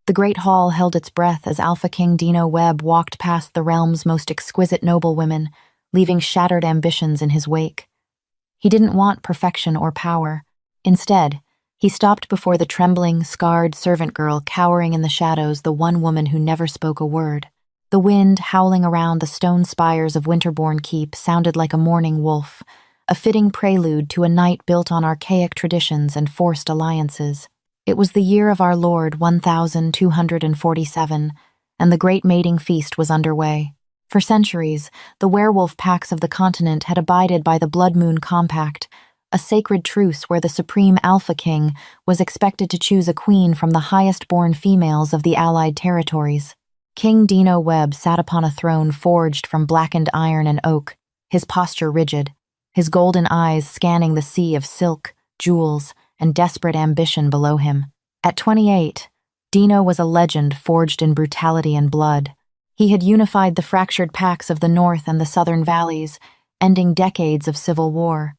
The great hall held its breath as Alpha King Dino Webb walked past the realm's most exquisite noblewomen, leaving shattered ambitions in his wake. He didn't want perfection or power. Instead, he stopped before the trembling, scarred servant girl cowering in the shadows, the one woman who never spoke a word. The wind howling around the stone spires of Winterbourne Keep sounded like a mourning wolf, a fitting prelude to a night built on archaic traditions and forced alliances. It was the year of our Lord 1247, and the great mating feast was underway. For centuries, the werewolf packs of the continent had abided by the Blood Moon Compact, a sacred truce where the supreme Alpha King was expected to choose a queen from the highest-born females of the allied territories. King Dino Webb sat upon a throne forged from blackened iron and oak, his posture rigid, his golden eyes scanning the sea of silk, jewels, and desperate ambition below him. At 28, Dino was a legend forged in brutality and blood. He had unified the fractured packs of the north and the southern valleys, ending decades of civil war.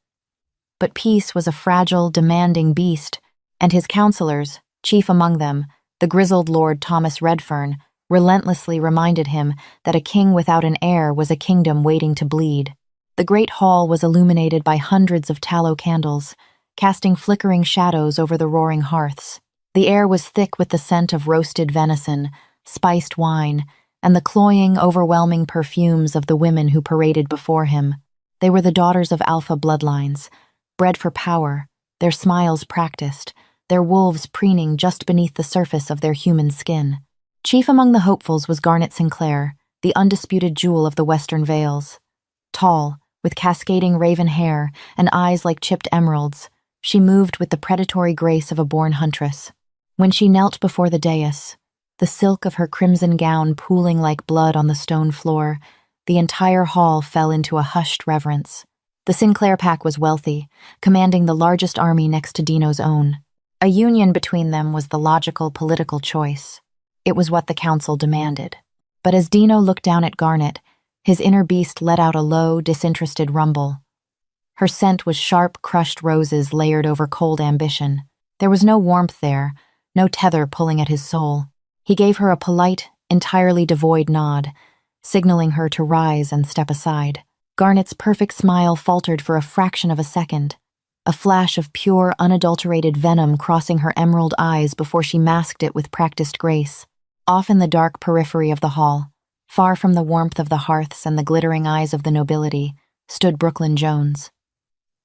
But peace was a fragile, demanding beast, and his counselors, chief among them, the grizzled Lord Thomas Redfern, relentlessly reminded him that a king without an heir was a kingdom waiting to bleed. The great hall was illuminated by hundreds of tallow candles, casting flickering shadows over the roaring hearths. The air was thick with the scent of roasted venison, spiced wine, and the cloying, overwhelming perfumes of the women who paraded before him. They were the daughters of Alpha bloodlines, bred for power, their smiles practiced, their wolves preening just beneath the surface of their human skin. Chief among the hopefuls was Garnet Sinclair, the undisputed jewel of the Western Vales. Tall, with cascading raven hair and eyes like chipped emeralds, she moved with the predatory grace of a born huntress. When she knelt before the dais, the silk of her crimson gown pooling like blood on the stone floor, the entire hall fell into a hushed reverence. The Sinclair pack was wealthy, commanding the largest army next to Dino's own. A union between them was the logical political choice. It was what the council demanded. But as Dino looked down at Garnet, his inner beast let out a low, disinterested rumble. Her scent was sharp, crushed roses layered over cold ambition. There was no warmth there, no tether pulling at his soul. He gave her a polite, entirely devoid nod, signaling her to rise and step aside. Garnet's perfect smile faltered for a fraction of a second, a flash of pure, unadulterated venom crossing her emerald eyes before she masked it with practiced grace. Off in the dark periphery of the hall, far from the warmth of the hearths and the glittering eyes of the nobility, stood Brooklyn Jones.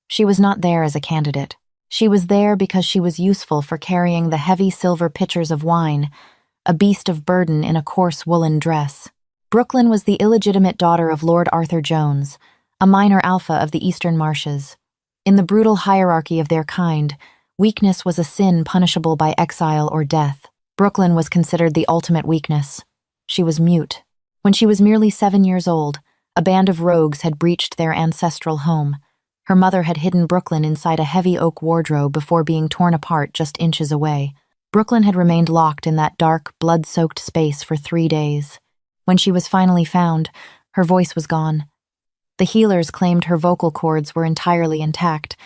She was not there as a candidate. She was there because she was useful for carrying the heavy silver pitchers of wine, a beast of burden in a coarse woolen dress. Brooklyn was the illegitimate daughter of Lord Arthur Jones, a minor alpha of the Eastern Marches. In the brutal hierarchy of their kind, weakness was a sin punishable by exile or death. Brooklyn was considered the ultimate weakness. She was mute. When she was merely 7 years old, a band of rogues had breached their ancestral home. Her mother had hidden Brooklyn inside a heavy oak wardrobe before being torn apart just inches away. Brooklyn had remained locked in that dark, blood-soaked space for 3 days. When she was finally found, her voice was gone. The healers claimed her vocal cords were entirely intact,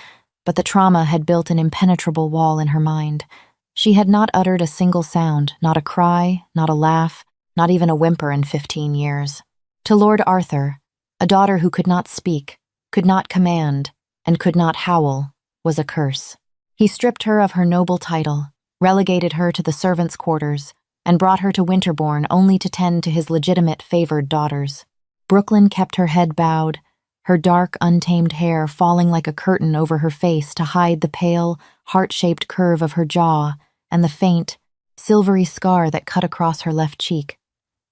but the trauma had built an impenetrable wall in her mind. She had not uttered a single sound, not a cry, not a laugh, not even a whimper in 15 years. To Lord Arthur, a daughter who could not speak, could not command, and could not howl, was a curse. He stripped her of her noble title, relegated her to the servants' quarters, and brought her to Winterbourne only to tend to his legitimate favored daughters. Brooklyn kept her head bowed, her dark, untamed hair falling like a curtain over her face to hide the pale, heart-shaped curve of her jaw and the faint, silvery scar that cut across her left cheek,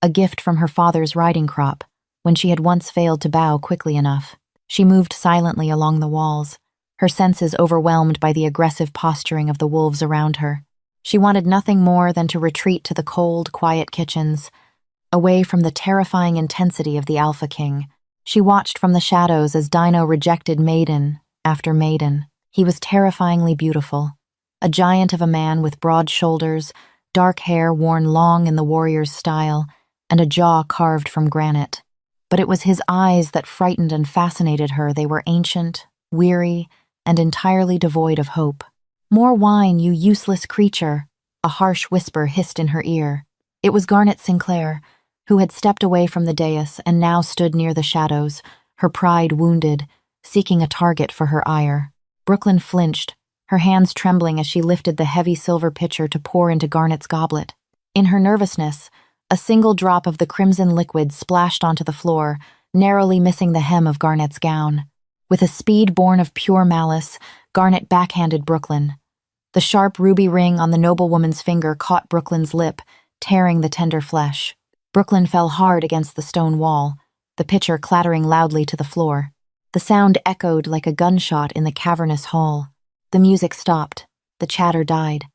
a gift from her father's riding crop, when she had once failed to bow quickly enough. She moved silently along the walls, her senses overwhelmed by the aggressive posturing of the wolves around her. She wanted nothing more than to retreat to the cold, quiet kitchens, away from the terrifying intensity of the Alpha King. She watched from the shadows as Dino rejected maiden after maiden. He was terrifyingly beautiful, a giant of a man with broad shoulders, dark hair worn long in the warrior's style, and a jaw carved from granite. But it was his eyes that frightened and fascinated her. They were ancient, weary, and entirely devoid of hope. "More wine, you useless creature," A harsh whisper hissed in her ear. It was Garnet Sinclair, who had stepped away from the dais and now stood near the shadows, her pride wounded, seeking a target for her ire. Brooklyn flinched, her hands trembling as she lifted the heavy silver pitcher to pour into Garnet's goblet. In her nervousness, a single drop of the crimson liquid splashed onto the floor, narrowly missing the hem of Garnet's gown. With a speed born of pure malice, Garnet backhanded Brooklyn. The sharp ruby ring on the noblewoman's finger caught Brooklyn's lip, tearing the tender flesh. Brooklyn fell hard against the stone wall, the pitcher clattering loudly to the floor. The sound echoed like a gunshot in the cavernous hall. The music stopped. The chatter died.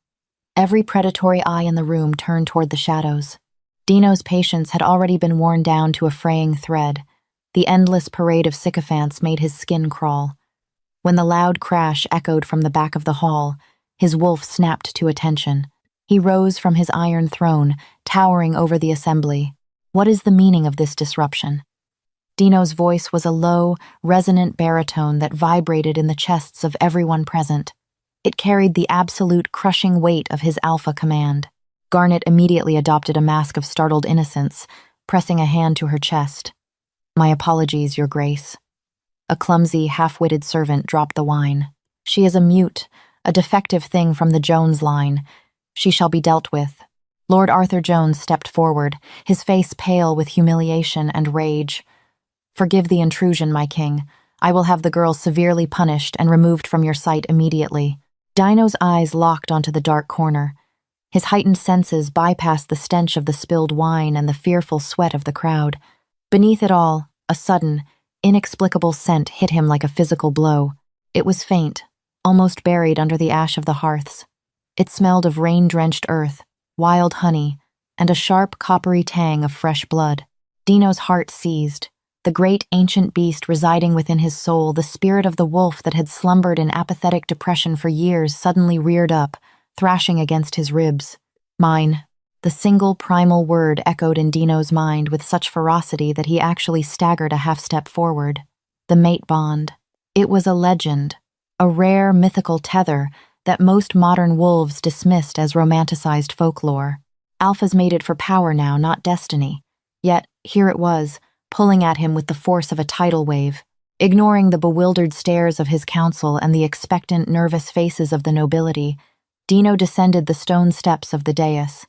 Every predatory eye in the room turned toward the shadows. Dino's patience had already been worn down to a fraying thread. The endless parade of sycophants made his skin crawl. When the loud crash echoed from the back of the hall, his wolf snapped to attention. He rose from his iron throne, towering over the assembly. What is the meaning of this disruption? Dino's voice was a low, resonant baritone that vibrated in the chests of everyone present. It carried the absolute crushing weight of his alpha command. Garnet immediately adopted a mask of startled innocence, pressing a hand to her chest. "My apologies, Your Grace." A clumsy, half-witted servant dropped the wine. "She is a mute, a defective thing from the Jones line. She shall be dealt with." Lord Arthur Jones stepped forward, his face pale with humiliation and rage. "Forgive the intrusion, my king. I will have the girl severely punished and removed from your sight immediately." Dino's eyes locked onto the dark corner. His heightened senses bypassed the stench of the spilled wine and the fearful sweat of the crowd. Beneath it all, a sudden, inexplicable scent hit him like a physical blow. It was faint, almost buried under the ash of the hearths. It smelled of rain-drenched earth, wild honey, and a sharp, coppery tang of fresh blood. Dino's heart seized. The great ancient beast residing within his soul, the spirit of the wolf that had slumbered in apathetic depression for years, suddenly reared up, thrashing against his ribs. "Mine." The single primal word echoed in Dino's mind with such ferocity that he actually staggered a half-step forward. The mate bond. It was a legend, a rare mythical tether that most modern wolves dismissed as romanticized folklore. Alphas mated for power now, not destiny. Yet, here it was, pulling at him with the force of a tidal wave. Ignoring the bewildered stares of his council and the expectant, nervous faces of the nobility, Dino descended the stone steps of the dais.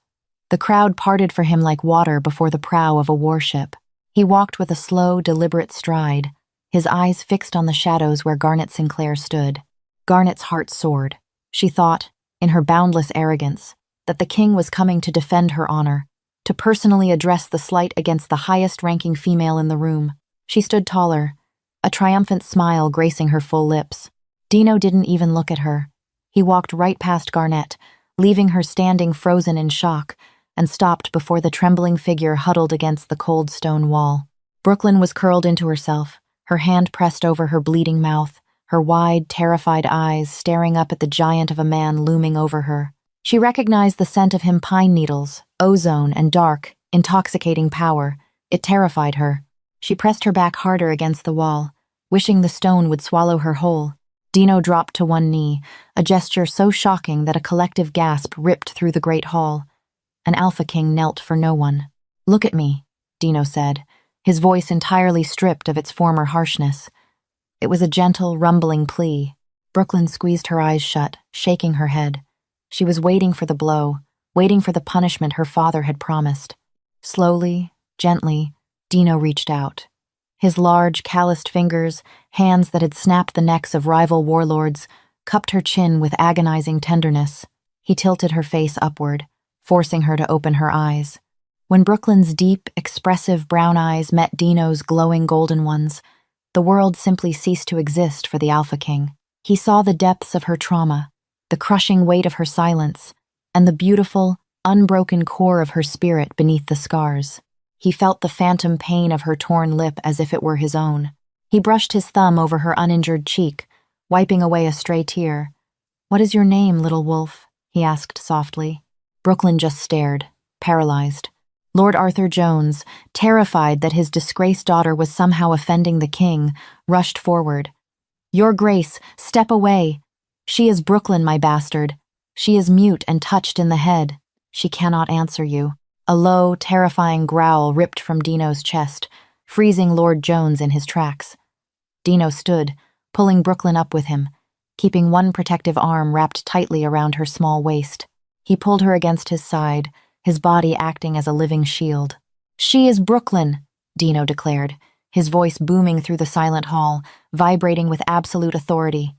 The crowd parted for him like water before the prow of a warship. He walked with a slow, deliberate stride, his eyes fixed on the shadows where Garnet Sinclair stood. Garnet's heart soared. She thought, in her boundless arrogance, that the king was coming to defend her honor, to personally address the slight against the highest-ranking female in the room. She stood taller, a triumphant smile gracing her full lips. Dino didn't even look at her. He walked right past Garnet, leaving her standing frozen in shock, and stopped before the trembling figure huddled against the cold stone wall. Brooklyn was curled into herself, her hand pressed over her bleeding mouth, her wide, terrified eyes staring up at the giant of a man looming over her. She recognized the scent of him: pine needles, ozone, and dark, intoxicating power. It terrified her. She pressed her back harder against the wall, wishing the stone would swallow her whole. Dino dropped to one knee, a gesture so shocking that a collective gasp ripped through the great hall. An Alpha King knelt for no one. "Look at me," Dino said, his voice entirely stripped of its former harshness. It was a gentle, rumbling plea. Brooklyn squeezed her eyes shut, shaking her head. She was waiting for the blow, waiting for the punishment her father had promised. Slowly, gently, Dino reached out. His large, calloused fingers, hands that had snapped the necks of rival warlords, cupped her chin with agonizing tenderness. He tilted her face upward, forcing her to open her eyes. When Brooklyn's deep, expressive brown eyes met Dino's glowing golden ones, the world simply ceased to exist for the Alpha King. He saw the depths of her trauma, the crushing weight of her silence, and the beautiful, unbroken core of her spirit beneath the scars. He felt the phantom pain of her torn lip as if it were his own. He brushed his thumb over her uninjured cheek, wiping away a stray tear. "What is your name, little wolf?" he asked softly. Brooklyn just stared, paralyzed. Lord Arthur Jones, terrified that his disgraced daughter was somehow offending the king, rushed forward. "Your Grace, step away. She is Brooklyn, my bastard." She is mute and touched in the head. She cannot answer you. A low, terrifying growl ripped from Dino's chest, freezing Lord Jones in his tracks. Dino stood, pulling Brooklyn up with him, keeping one protective arm wrapped tightly around her small waist. He pulled her against his side, his body acting as a living shield. "She is Brooklyn," Dino declared, his voice booming through the silent hall, vibrating with absolute authority.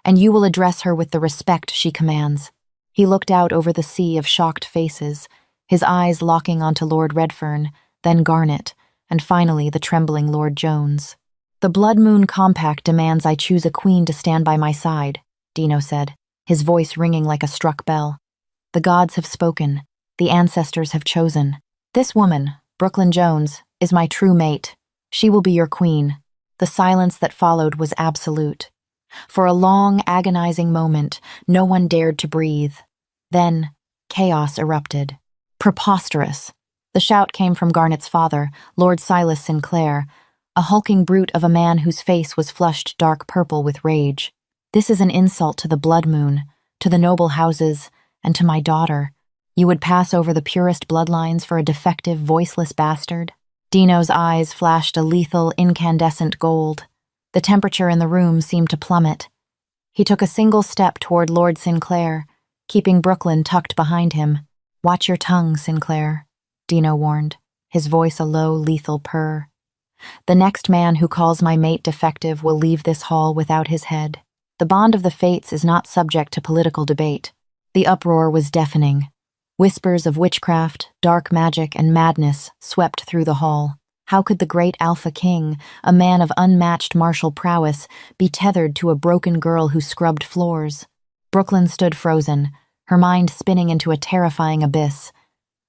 "And you will address her with the respect she commands." He looked out over the sea of shocked faces, his eyes locking onto Lord Redfern, then Garnet, and finally the trembling Lord Jones. "The Blood Moon Compact demands I choose a queen to stand by my side," Dino said, his voice ringing like a struck bell. "The gods have spoken. The ancestors have chosen. This woman, Brooklyn Jones, is my true mate. She will be your queen." The silence that followed was absolute. For a long, agonizing moment, no one dared to breathe. Then, chaos erupted. "Preposterous!" The shout came from Garnet's father, Lord Silas Sinclair, a hulking brute of a man whose face was flushed dark purple with rage. "This is an insult to the Blood Moon, to the noble houses, and to my daughter. You would pass over the purest bloodlines for a defective, voiceless bastard?" Dino's eyes flashed a lethal, incandescent gold. The temperature in the room seemed to plummet. He took a single step toward Lord Sinclair, keeping Brooklyn tucked behind him. "Watch your tongue, Sinclair," Dino warned, his voice a low, lethal purr. "The next man who calls my mate defective will leave this hall without his head." The bond of the fates is not subject to political debate. The uproar was deafening. Whispers of witchcraft, dark magic, and madness swept through the hall. How could the great Alpha King, a man of unmatched martial prowess, be tethered to a broken girl who scrubbed floors? Brooklyn stood frozen, her mind spinning into a terrifying abyss.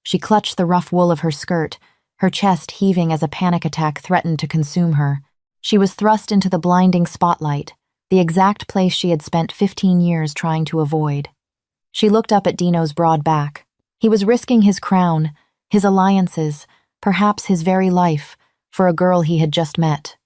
She clutched the rough wool of her skirt, her chest heaving as a panic attack threatened to consume her. She was thrust into the blinding spotlight, the exact place she had spent 15 years trying to avoid. She looked up at Dino's broad back. He was risking his crown, his alliances, perhaps his very life, for a girl he had just met.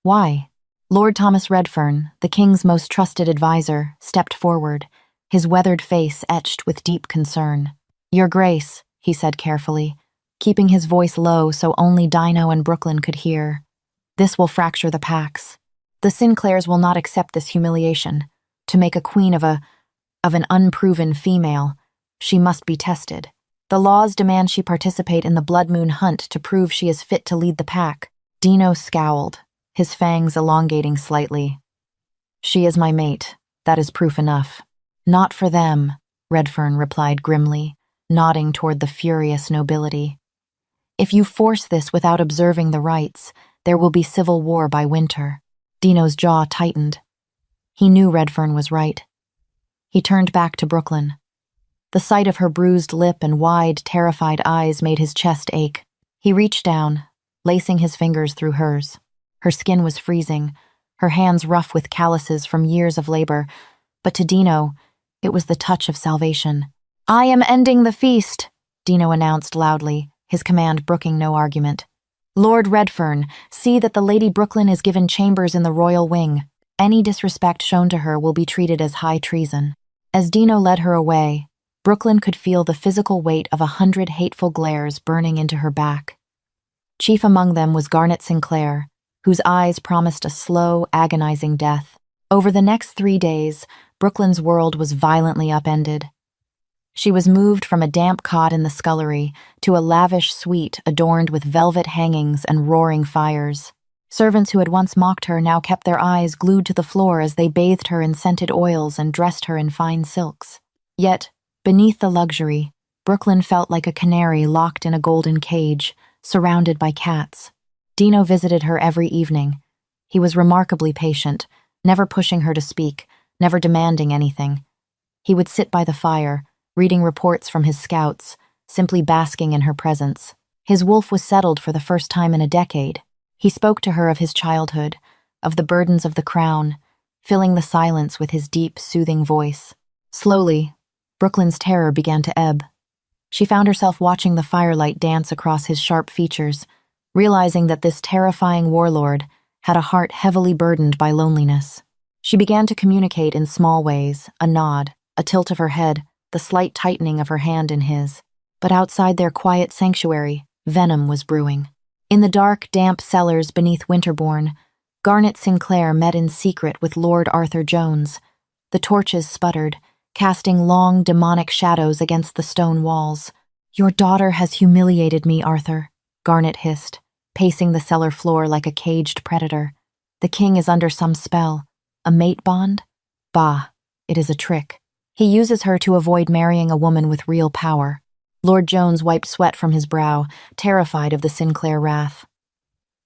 Why? Lord Thomas Redfern, the king's most trusted advisor, stepped forward, his weathered face etched with deep concern. "Your Grace," he said carefully, keeping his voice low so only Dino and Brooklyn could hear. "This will fracture the Pax. The Sinclairs will not accept this humiliation. To make a queen of an unproven female, she must be tested. The laws demand she participate in the Blood Moon hunt to prove she is fit to lead the pack." Dino scowled, his fangs elongating slightly. "She is my mate. That is proof enough." "Not for them," Redfern replied grimly, nodding toward the furious nobility. "If you force this without observing the rites, there will be civil war by winter." Dino's jaw tightened. He knew Redfern was right. He turned back to Brooklyn. The sight of her bruised lip and wide, terrified eyes made his chest ache. He reached down, lacing his fingers through hers. Her skin was freezing, her hands rough with calluses from years of labor, but to Dino, it was the touch of salvation. "I am ending the feast," Dino announced loudly, his command brooking no argument. "Lord Redfern, see that the Lady Brooklyn is given chambers in the royal wing. Any disrespect shown to her will be treated as high treason." As Dino led her away, Brooklyn could feel the physical weight of 100 hateful glares burning into her back. Chief among them was Garnet Sinclair, whose eyes promised a slow, agonizing death. Over the next 3 days, Brooklyn's world was violently upended. She was moved from a damp cot in the scullery to a lavish suite adorned with velvet hangings and roaring fires. Servants who had once mocked her now kept their eyes glued to the floor as they bathed her in scented oils and dressed her in fine silks. Yet, beneath the luxury, Brooklyn felt like a canary locked in a golden cage, surrounded by cats. Dino visited her every evening. He was remarkably patient, never pushing her to speak, never demanding anything. He would sit by the fire, reading reports from his scouts, simply basking in her presence. His wolf was settled for the first time in a decade. He spoke to her of his childhood, of the burdens of the crown, filling the silence with his deep, soothing voice. Slowly, Brooklyn's terror began to ebb. She found herself watching the firelight dance across his sharp features, realizing that this terrifying warlord had a heart heavily burdened by loneliness. She began to communicate in small ways, a nod, a tilt of her head, the slight tightening of her hand in his. But outside their quiet sanctuary, venom was brewing. In the dark, damp cellars beneath Winterbourne, Garnet Sinclair met in secret with Lord Arthur Jones. The torches sputtered, casting long, demonic shadows against the stone walls. "Your daughter has humiliated me, Arthur," Garnet hissed, pacing the cellar floor like a caged predator. "The king is under some spell. A mate bond? Bah, it is a trick. He uses her to avoid marrying a woman with real power." Lord Jones wiped sweat from his brow, terrified of the Sinclair wrath.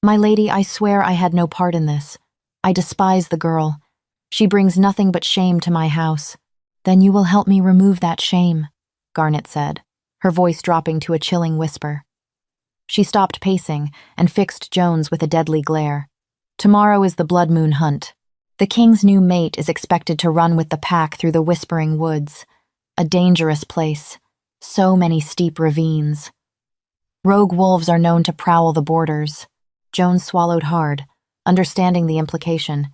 "My lady, I swear I had no part in this. I despise the girl. She brings nothing but shame to my house." "Then you will help me remove that shame," Garnet said, her voice dropping to a chilling whisper. She stopped pacing and fixed Jones with a deadly glare. "Tomorrow is the blood moon hunt. The king's new mate is expected to run with the pack through the Whispering Woods. A dangerous place. So many steep ravines. Rogue wolves are known to prowl the borders." Jones swallowed hard, understanding the implication.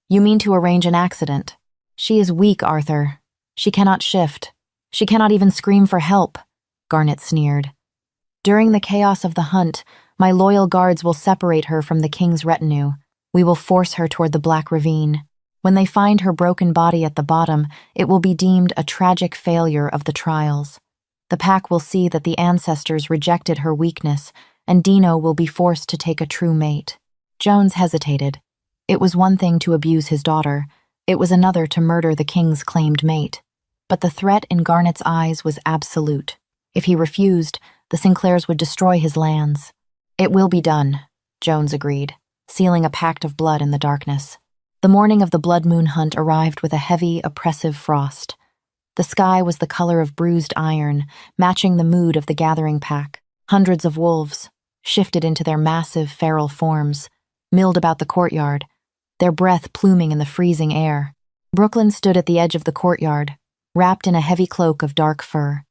"You mean to arrange an accident? She is weak, Arthur. She cannot shift. She cannot even scream for help," Garnet sneered. "During the chaos of the hunt, my loyal guards will separate her from the king's retinue. We will force her toward the Black Ravine. When they find her broken body at the bottom, it will be deemed a tragic failure of the trials. The pack will see that the ancestors rejected her weakness, and Dino will be forced to take a true mate." Jones hesitated. It was one thing to abuse his daughter. It was another to murder the king's claimed mate. But the threat in Garnet's eyes was absolute. If he refused, the Sinclairs would destroy his lands. "It will be done," Jones agreed, sealing a pact of blood in the darkness. The morning of the blood moon hunt arrived with a heavy, oppressive frost. The sky was the color of bruised iron, matching the mood of the gathering pack. Hundreds of wolves, shifted into their massive, feral forms, milled about the courtyard, their breath pluming in the freezing air. Brooklyn stood at the edge of the courtyard, wrapped in a heavy cloak of dark fur.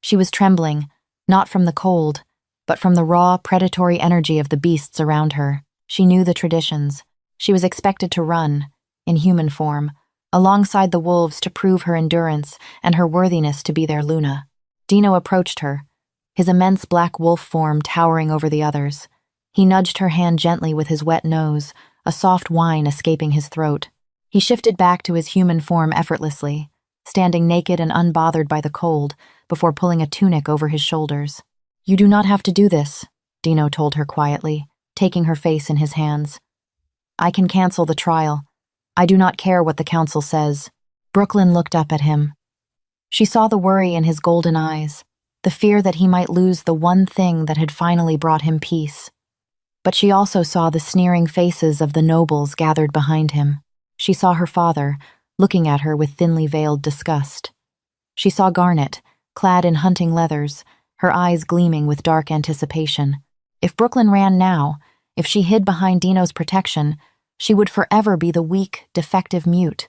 She was trembling, not from the cold, but from the raw, predatory energy of the beasts around her. She knew the traditions. She was expected to run, in human form, alongside the wolves to prove her endurance and her worthiness to be their Luna. Dino approached her, his immense black wolf form towering over the others. He nudged her hand gently with his wet nose, a soft whine escaping his throat. He shifted back to his human form effortlessly, standing naked and unbothered by the cold before pulling a tunic over his shoulders. "You do not have to do this," Dino told her quietly, taking her face in his hands. "I can cancel the trial. I do not care what the council says." Brooklyn looked up at him. She saw the worry in his golden eyes, the fear that he might lose the one thing that had finally brought him peace. But she also saw the sneering faces of the nobles gathered behind him. She saw her father, looking at her with thinly veiled disgust. She saw Garnet, clad in hunting leathers, her eyes gleaming with dark anticipation. If Brooklyn ran now, if she hid behind Dino's protection, she would forever be the weak, defective mute.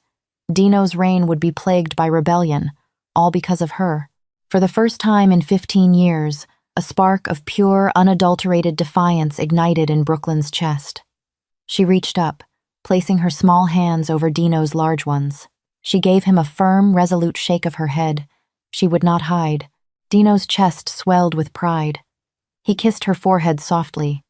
Dino's reign would be plagued by rebellion, all because of her. For the first time in 15 years, a spark of pure, unadulterated defiance ignited in Brooklyn's chest. She reached up, placing her small hands over Dino's large ones. She gave him a firm, resolute shake of her head. She would not hide. Dino's chest swelled with pride. He kissed her forehead softly.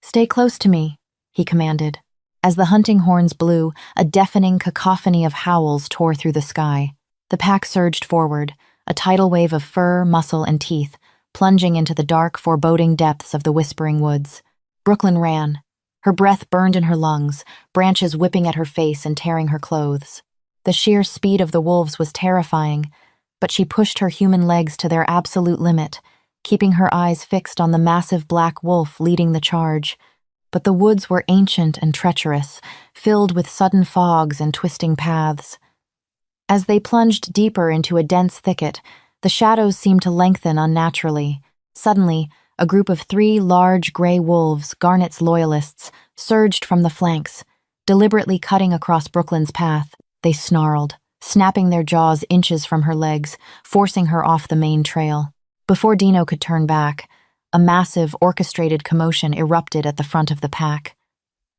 "Stay close to me," he commanded. As the hunting horns blew, a deafening cacophony of howls tore through the sky. The pack surged forward, a tidal wave of fur, muscle, and teeth, plunging into the dark, foreboding depths of the Whispering Woods. Brooklyn ran. Her breath burned in her lungs, branches whipping at her face and tearing her clothes. The sheer speed of the wolves was terrifying, but she pushed her human legs to their absolute limit, keeping her eyes fixed on the massive black wolf leading the charge. But the woods were ancient and treacherous, filled with sudden fogs and twisting paths. As they plunged deeper into a dense thicket, the shadows seemed to lengthen unnaturally. Suddenly, a group of 3 large gray wolves, Garnet's loyalists, surged from the flanks, deliberately cutting across Brooklyn's path. They snarled, snapping their jaws inches from her legs, forcing her off the main trail. Before Dino could turn back, a massive, orchestrated commotion erupted at the front of the pack.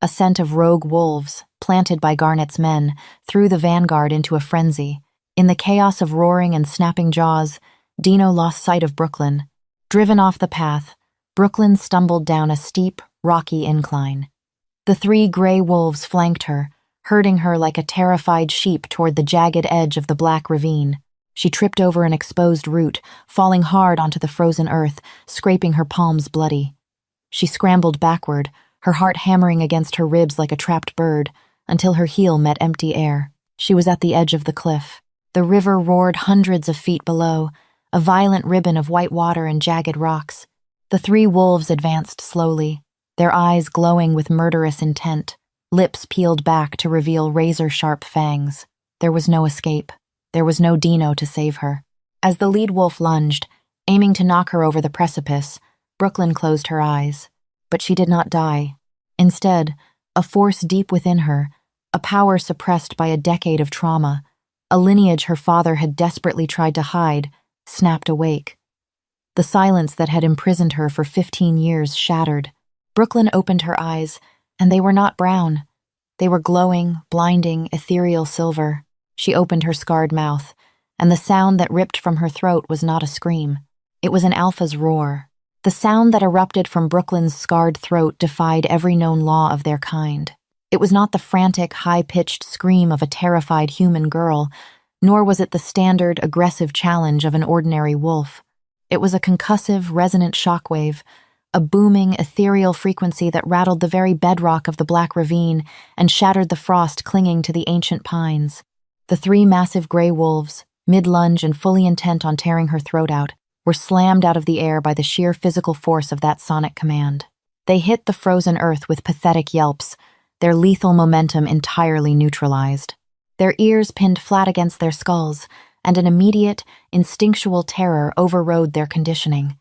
A scent of rogue wolves, planted by Garnet's men, threw the vanguard into a frenzy. In the chaos of roaring and snapping jaws, Dino lost sight of Brooklyn. Driven off the path, Brooklyn stumbled down a steep, rocky incline. The three gray wolves flanked her, herding her like a terrified sheep toward the jagged edge of the black ravine. She tripped over an exposed root, falling hard onto the frozen earth, scraping her palms bloody. She scrambled backward, her heart hammering against her ribs like a trapped bird, until her heel met empty air. She was at the edge of the cliff. The river roared hundreds of feet below, a violent ribbon of white water and jagged rocks. The three wolves advanced slowly, their eyes glowing with murderous intent, lips peeled back to reveal razor-sharp fangs. There was no escape. There was no Dino to save her. As the lead wolf lunged, aiming to knock her over the precipice, Brooklyn closed her eyes. But she did not die. Instead, a force deep within her, a power suppressed by a decade of trauma, a lineage her father had desperately tried to hide, snapped awake. The silence that had imprisoned her for 15 years shattered. Brooklyn opened her eyes, and they were not brown. They were glowing, blinding, ethereal silver. She opened her scarred mouth, and the sound that ripped from her throat was not a scream. It was an alpha's roar. The sound that erupted from Brooklyn's scarred throat defied every known law of their kind. It was not the frantic, high-pitched scream of a terrified human girl, nor was it the standard, aggressive challenge of an ordinary wolf. It was a concussive, resonant shockwave, a booming, ethereal frequency that rattled the very bedrock of the black ravine and shattered the frost clinging to the ancient pines. The three massive gray wolves, mid-lunge and fully intent on tearing her throat out, were slammed out of the air by the sheer physical force of that sonic command. They hit the frozen earth with pathetic yelps, their lethal momentum entirely neutralized. Their ears pinned flat against their skulls, and an immediate, instinctual terror overrode their conditioning.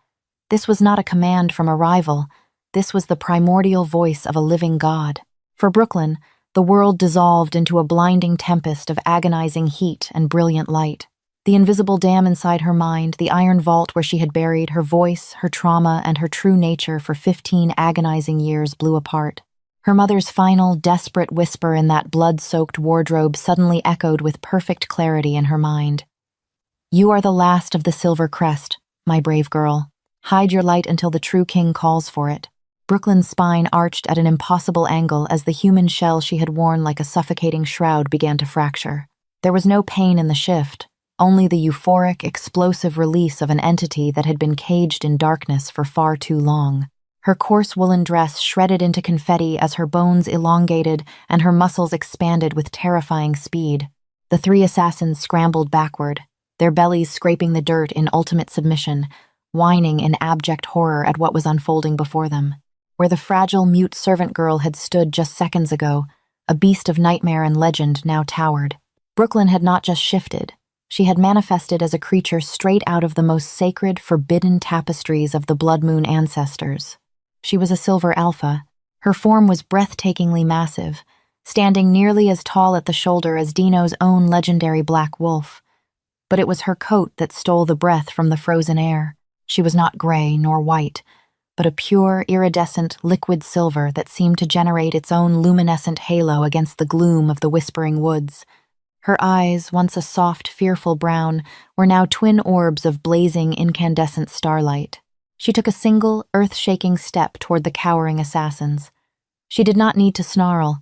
This was not a command from a rival. This was the primordial voice of a living god. For Brooklyn, the world dissolved into a blinding tempest of agonizing heat and brilliant light. The invisible dam inside her mind, the iron vault where she had buried her voice, her trauma, and her true nature for 15 agonizing years blew apart. Her mother's final, desperate whisper in that blood-soaked wardrobe suddenly echoed with perfect clarity in her mind. "You are the last of the Silver Crest, my brave girl. Hide your light until the true king calls for it." Brooklyn's spine arched at an impossible angle as the human shell she had worn like a suffocating shroud began to fracture. There was no pain in the shift, only the euphoric, explosive release of an entity that had been caged in darkness for far too long. Her coarse woolen dress shredded into confetti as her bones elongated and her muscles expanded with terrifying speed. The three assassins scrambled backward, their bellies scraping the dirt in ultimate submission, whining in abject horror at what was unfolding before them. Where the fragile, mute servant girl had stood just seconds ago, a beast of nightmare and legend now towered. Brooklyn had not just shifted. She had manifested as a creature straight out of the most sacred, forbidden tapestries of the Blood Moon ancestors. She was a silver alpha. Her form was breathtakingly massive, standing nearly as tall at the shoulder as Dino's own legendary black wolf. But it was her coat that stole the breath from the frozen air. She was not gray nor white, but a pure, iridescent, liquid silver that seemed to generate its own luminescent halo against the gloom of the whispering woods. Her eyes, once a soft, fearful brown, were now twin orbs of blazing, incandescent starlight. She took a single, earth-shaking step toward the cowering assassins. She did not need to snarl.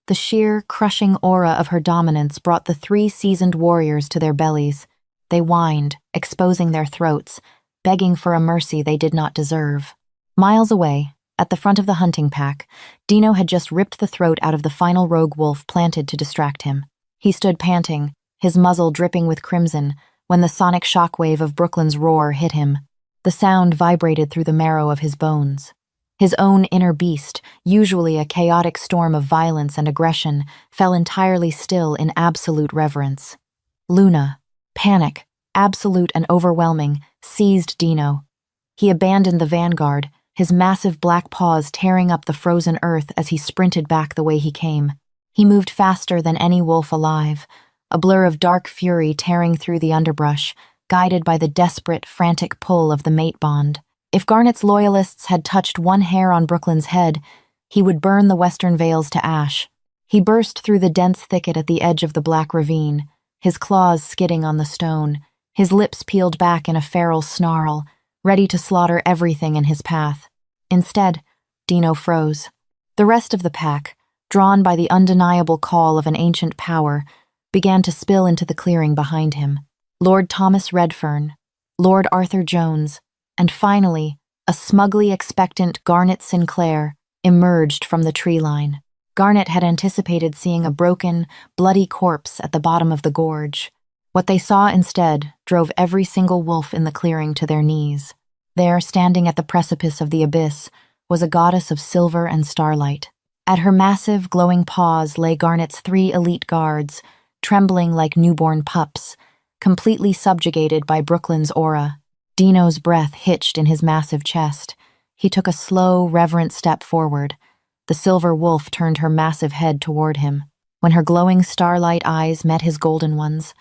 The sheer, crushing aura of her dominance brought the three seasoned warriors to their bellies. They whined, exposing their throats, begging for a mercy they did not deserve. Miles away, at the front of the hunting pack, Dino had just ripped the throat out of the final rogue wolf planted to distract him. He stood panting, his muzzle dripping with crimson, when the sonic shockwave of Brooklyn's roar hit him. The sound vibrated through the marrow of his bones. His own inner beast, usually a chaotic storm of violence and aggression, fell entirely still in absolute reverence. Luna, panic, absolute and overwhelming, seized Dino. He abandoned the vanguard, his massive black paws tearing up the frozen earth as he sprinted back the way he came. He moved faster than any wolf alive, a blur of dark fury tearing through the underbrush, guided by the desperate, frantic pull of the mate bond. If Garnet's loyalists had touched one hair on Brooklyn's head, he would burn the western vales to ash. He burst through the dense thicket at the edge of the black ravine, his claws skidding on the stone, his lips peeled back in a feral snarl, ready to slaughter everything in his path. Instead, Dino froze. The rest of the pack, drawn by the undeniable call of an ancient power, began to spill into the clearing behind him. Lord Thomas Redfern, Lord Arthur Jones, and finally, a smugly expectant Garnet Sinclair emerged from the tree line. Garnet had anticipated seeing a broken, bloody corpse at the bottom of the gorge. What they saw instead drove every single wolf in the clearing to their knees. There, standing at the precipice of the abyss, was a goddess of silver and starlight. At her massive, glowing paws lay Garnet's 3 elite guards, trembling like newborn pups, completely subjugated by Brooklyn's aura. Dino's breath hitched in his massive chest. He took a slow, reverent step forward. The silver wolf turned her massive head toward him. When her glowing starlight eyes met his golden ones,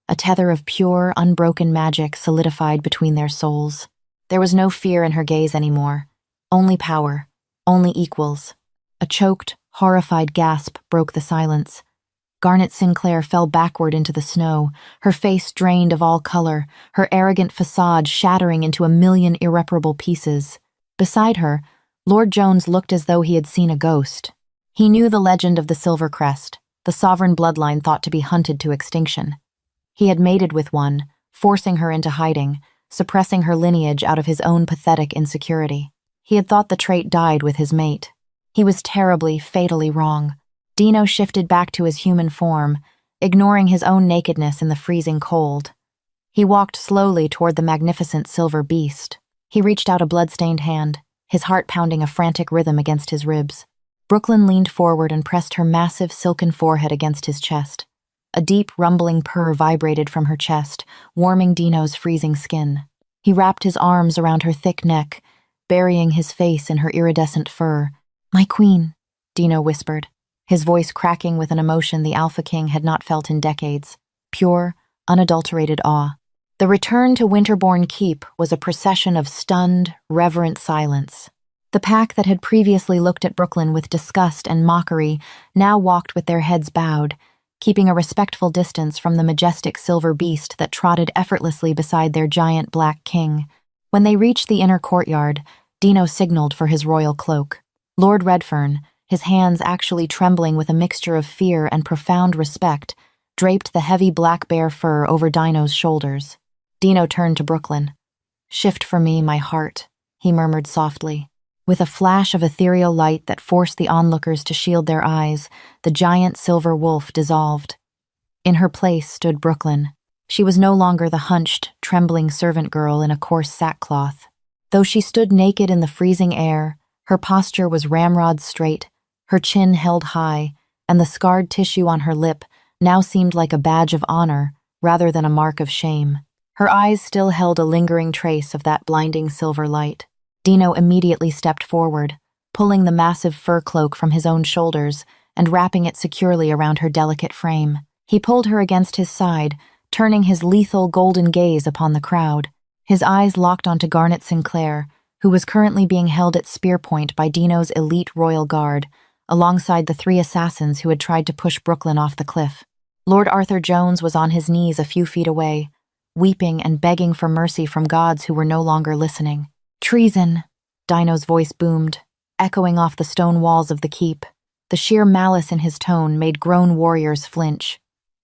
a tether of pure, unbroken magic solidified between their souls. There was no fear in her gaze anymore. Only power. Only equals. A choked, horrified gasp broke the silence. Garnet Sinclair fell backward into the snow, her face drained of all color, her arrogant facade shattering into a million irreparable pieces. Beside her, Lord Jones looked as though he had seen a ghost. He knew the legend of the Silver Crest, the sovereign bloodline thought to be hunted to extinction. He had mated with one, forcing her into hiding, suppressing her lineage out of his own pathetic insecurity. He had thought the trait died with his mate. He was terribly, fatally wrong. Dino shifted back to his human form, ignoring his own nakedness in the freezing cold. He walked slowly toward the magnificent silver beast. He reached out a blood-stained hand, his heart pounding a frantic rhythm against his ribs. Brooklyn leaned forward and pressed her massive silken forehead against his chest. A deep, rumbling purr vibrated from her chest, warming Dino's freezing skin. He wrapped his arms around her thick neck, burying his face in her iridescent fur. "My queen," Dino whispered, his voice cracking with an emotion the Alpha King had not felt in decades. Pure, unadulterated awe. The return to Winterbourne Keep was a procession of stunned, reverent silence. The pack that had previously looked at Brooklyn with disgust and mockery now walked with their heads bowed, keeping a respectful distance from the majestic silver beast that trotted effortlessly beside their giant black king. When they reached the inner courtyard, Dino signaled for his royal cloak. Lord Redfern, his hands actually trembling with a mixture of fear and profound respect, draped the heavy black bear fur over Dino's shoulders. Dino turned to Brooklyn. "Shift for me, my heart," he murmured softly. With a flash of ethereal light that forced the onlookers to shield their eyes, the giant silver wolf dissolved. In her place stood Brooklyn. She was no longer the hunched, trembling servant girl in a coarse sackcloth. Though she stood naked in the freezing air, her posture was ramrod straight, her chin held high, and the scarred tissue on her lip now seemed like a badge of honor rather than a mark of shame. Her eyes still held a lingering trace of that blinding silver light. Dino immediately stepped forward, pulling the massive fur cloak from his own shoulders and wrapping it securely around her delicate frame. He pulled her against his side, turning his lethal golden gaze upon the crowd. His eyes locked onto Garnet Sinclair, who was currently being held at spear point by Dino's elite royal guard, alongside the 3 assassins who had tried to push Brooklyn off the cliff. Lord Arthur Jones was on his knees a few feet away, weeping and begging for mercy from gods who were no longer listening. "Treason," Dino's voice boomed, echoing off the stone walls of the keep. The sheer malice in his tone made grown warriors flinch.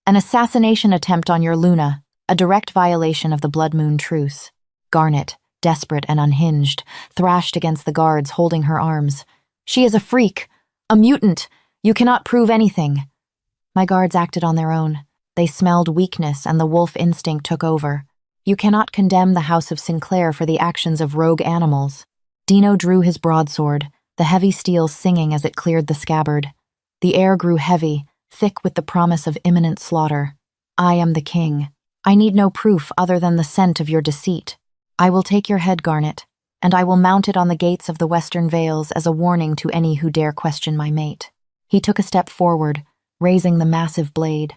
"An assassination attempt on your Luna, a direct violation of the Blood Moon truce." Garnet, desperate and unhinged, thrashed against the guards holding her arms. "She is a freak, a mutant. You cannot prove anything." My guards acted on their own. They smelled weakness and the wolf instinct took over. "You cannot condemn the House of Sinclair for the actions of rogue animals." Dino drew his broadsword, the heavy steel singing as it cleared the scabbard. The air grew heavy, thick with the promise of imminent slaughter. "I am the king. I need no proof other than the scent of your deceit. I will take your head, Garnet, and I will mount it on the gates of the Western Vales as a warning to any who dare question my mate." He took a step forward, raising the massive blade.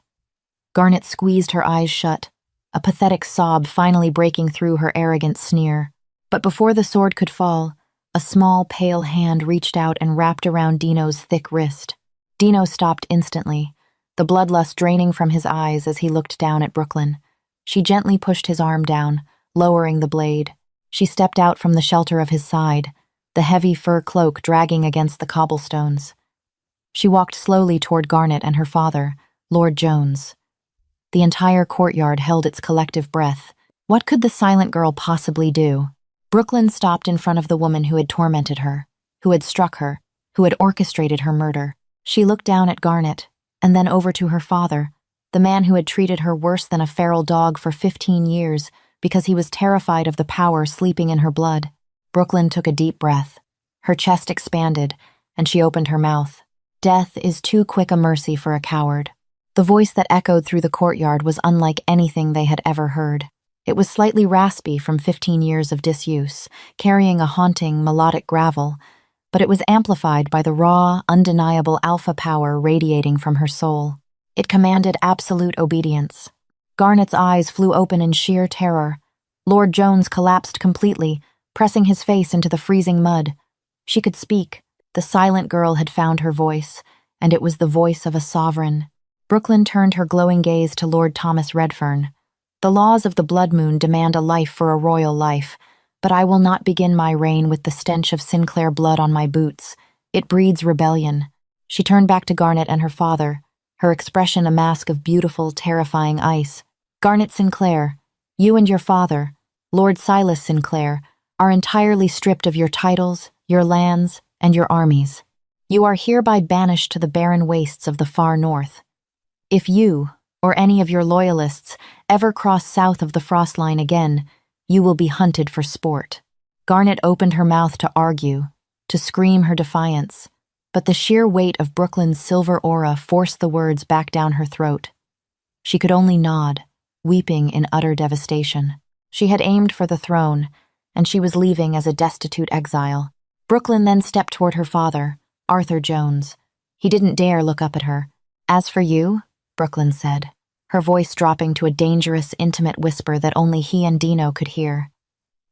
Garnet squeezed her eyes shut, a pathetic sob finally breaking through her arrogant sneer. But before the sword could fall, a small, pale hand reached out and wrapped around Dino's thick wrist. Dino stopped instantly, the bloodlust draining from his eyes as he looked down at Brooklyn. She gently pushed his arm down, lowering the blade. She stepped out from the shelter of his side, the heavy fur cloak dragging against the cobblestones. She walked slowly toward Garnet and her father, Lord Jones. The entire courtyard held its collective breath. What could the silent girl possibly do? Brooklyn stopped in front of the woman who had tormented her, who had struck her, who had orchestrated her murder. She looked down at Garnet, and then over to her father, the man who had treated her worse than a feral dog for 15 years because he was terrified of the power sleeping in her blood. Brooklyn took a deep breath. Her chest expanded, and she opened her mouth. Death is too quick a mercy for a coward. The voice that echoed through the courtyard was unlike anything they had ever heard. It was slightly raspy from 15 years of disuse, carrying a haunting, melodic gravel, but it was amplified by the raw, undeniable alpha power radiating from her soul. It commanded absolute obedience. Garnet's eyes flew open in sheer terror. Lord Jones collapsed completely, pressing his face into the freezing mud. She could speak. The silent girl had found her voice, and it was the voice of a sovereign. Brooklyn turned her glowing gaze to Lord Thomas Redfern. The laws of the blood moon demand a life for a royal life, but I will not begin my reign with the stench of Sinclair blood on my boots. It breeds rebellion. She turned back to Garnet and her father, her expression a mask of beautiful, terrifying ice. Garnet Sinclair, you and your father, Lord Silas Sinclair, are entirely stripped of your titles, your lands, and your armies. You are hereby banished to the barren wastes of the far north. If you, or any of your loyalists, ever cross south of the frost line again, you will be hunted for sport. Garnet opened her mouth to argue, to scream her defiance, but the sheer weight of Brooklyn's silver aura forced the words back down her throat. She could only nod, weeping in utter devastation. She had aimed for the throne, and she was leaving as a destitute exile. Brooklyn then stepped toward her father, Arthur Jones. He didn't dare look up at her. As for you, Brooklyn said, her voice dropping to a dangerous, intimate whisper that only he and Dino could hear.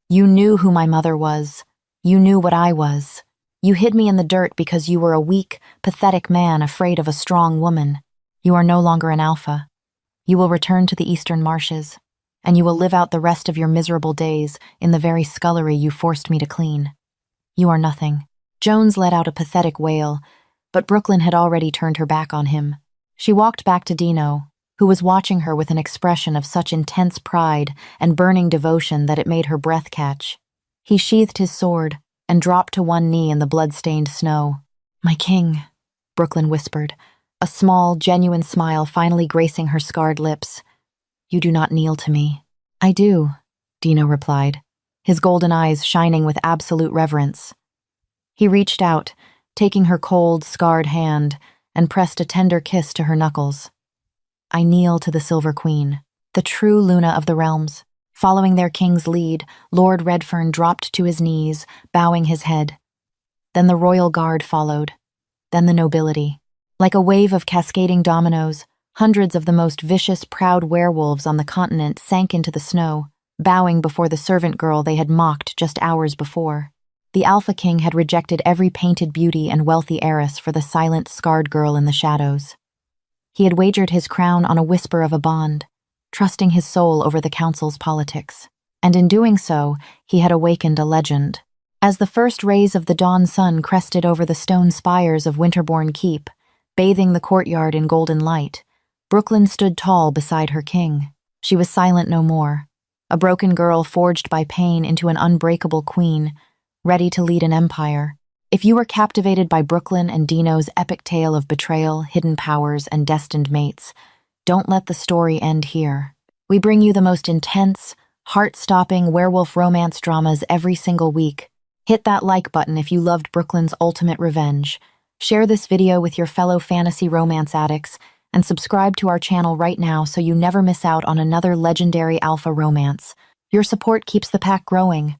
You knew who my mother was. You knew what I was. You hid me in the dirt because you were a weak, pathetic man afraid of a strong woman. You are no longer an alpha. You will return to the eastern marshes, and you will live out the rest of your miserable days in the very scullery you forced me to clean. You are nothing. Jones let out a pathetic wail, but Brooklyn had already turned her back on him. She walked back to Dino, who was watching her with an expression of such intense pride and burning devotion that it made her breath catch. He sheathed his sword and dropped to one knee in the blood-stained snow. My king, Brooklyn whispered, a small, genuine smile finally gracing her scarred lips. You do not kneel to me. I do, Dino replied, his golden eyes shining with absolute reverence. He reached out, taking her cold, scarred hand, and pressed a tender kiss to her knuckles. I kneel to the Silver Queen, the true Luna of the realms. Following their king's lead, Lord Redfern dropped to his knees, bowing his head. Then the royal guard followed, then the nobility. Like a wave of cascading dominoes, hundreds of the most vicious, proud werewolves on the continent sank into the snow, bowing before the servant girl they had mocked just hours before. The Alpha King had rejected every painted beauty and wealthy heiress for the silent, scarred girl in the shadows. He had wagered his crown on a whisper of a bond, trusting his soul over the council's politics. And in doing so, he had awakened a legend. As the first rays of the dawn sun crested over the stone spires of Winterbourne Keep, bathing the courtyard in golden light, Brooklyn stood tall beside her king. She was silent no more, a broken girl forged by pain into an unbreakable queen, ready to lead an empire. If you were captivated by Brooklyn and Dino's epic tale of betrayal, hidden powers, and destined mates, don't let the story end here. We bring you the most intense, heart-stopping werewolf romance dramas every single week. Hit that like button if you loved Brooklyn's ultimate revenge. Share this video with your fellow fantasy romance addicts, and subscribe to our channel right now so you never miss out on another legendary alpha romance. Your support keeps the pack growing.